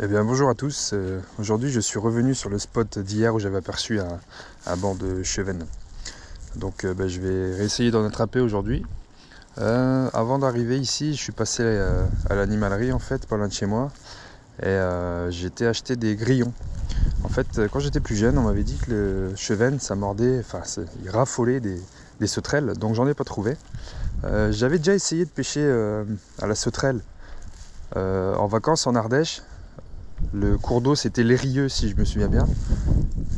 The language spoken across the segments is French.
Eh bien bonjour à tous, aujourd'hui je suis revenu sur le spot d'hier où j'avais aperçu un banc de chevenne. Donc je vais réessayer d'en attraper aujourd'hui. Avant d'arriver ici, je suis passé à l'animalerie en fait, pas loin de chez moi, et j'ai été acheter des grillons. En fait, quand j'étais plus jeune, on m'avait dit que le chevenne ça mordait, enfin il raffolait des sauterelles, donc j'en ai pas trouvé. J'avais déjà essayé de pêcher à la sauterelle en vacances en Ardèche. Le cours d'eau c'était l'Érieux si je me souviens bien.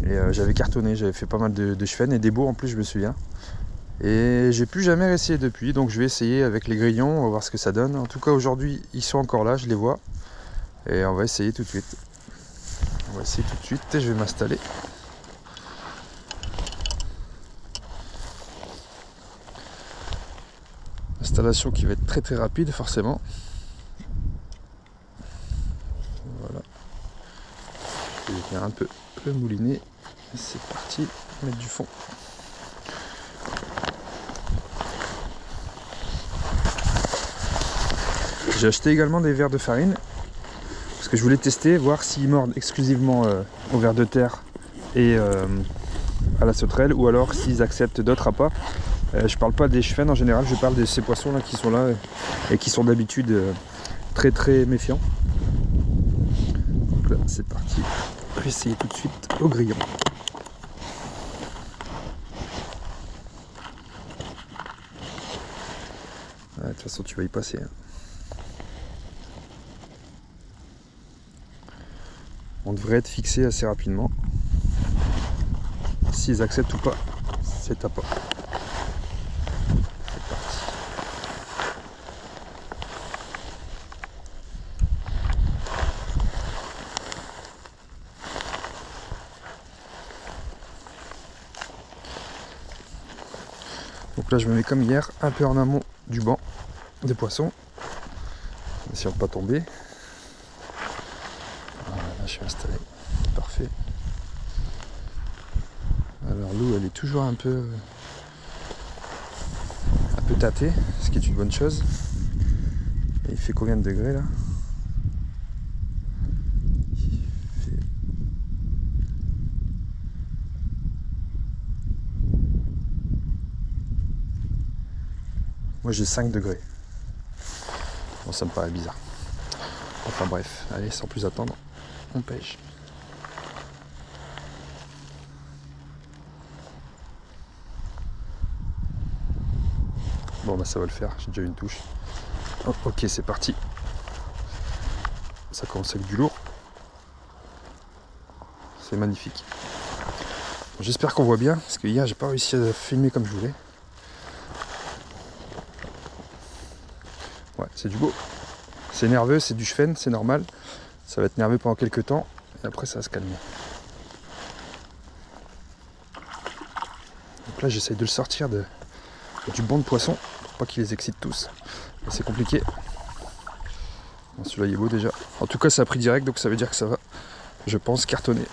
Et j'avais cartonné, j'avais fait pas mal de chevennes et des beaux en plus je me souviens. Et j'ai plus jamais réessayé depuis, donc je vais essayer avec les grillons, on va voir ce que ça donne. En tout cas aujourd'hui ils sont encore là, je les vois. Et on va essayer tout de suite. On va essayer tout de suite et je vais m'installer. Installation qui va être très rapide forcément. Voilà. Je vais venir un peu le mouliner. C'est parti, mettre du fond. J'ai acheté également des vers de farine parce que je voulais tester, voir s'ils mordent exclusivement au ver de terre et à la sauterelle, ou alors s'ils acceptent d'autres appâts. Je parle pas des chevennes en général, je parle de ces poissons là qui sont là et qui sont d'habitude très méfiants. Donc là c'est parti, je vais essayer tout de suite au grillon. De toute façon tu vas y passer. On devrait être fixé assez rapidement. S'ils acceptent ou pas, c'est à pas. C'est parti. Donc là je me mets comme hier, un peu en amont du banc des poissons. Essayons de ne pas tomber. Voilà, là je suis installé. Parfait. Alors l'eau elle est toujours un peu tâtée, ce qui est une bonne chose. Et il fait combien de degrés là? Moi j'ai 5 degrés. Bon, ça me paraît bizarre. Enfin bref, allez, sans plus attendre, on pêche. Bon bah ça va le faire, j'ai déjà une touche. Oh, ok, c'est parti. Ça commence avec du lourd. C'est magnifique. Bon, j'espère qu'on voit bien, parce que hier j'ai pas réussi à filmer comme je voulais. Ouais, c'est du beau. C'est nerveux, c'est du chevenne, c'est normal. Ça va être nerveux pendant quelques temps, et après ça va se calmer. Donc là j'essaye de le sortir du banc de poissons, pour pas qu'il les excite tous. C'est compliqué. Bon, celui-là il est beau déjà. En tout cas ça a pris direct, donc ça veut dire que ça va, je pense, cartonner.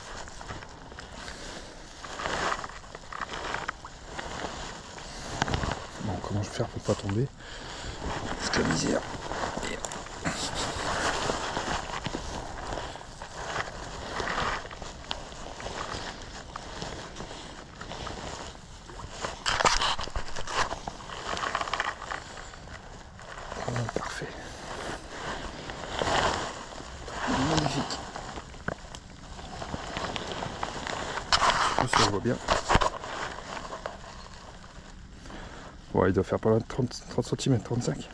Bon, comment je vais faire pour pas tomber? C'est la misère. Parfait. Magnifique. Je sais si on voit bien. Ouais, il doit faire pas loin de 30 cm, 35.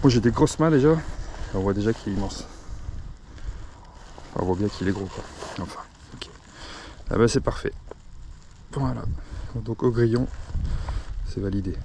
Moi j'ai des grosses mains déjà, on voit déjà qu'il est immense. On voit bien qu'il est gros quoi. Enfin, ok. Ah bah c'est parfait. Voilà. Donc au grillon, c'est validé.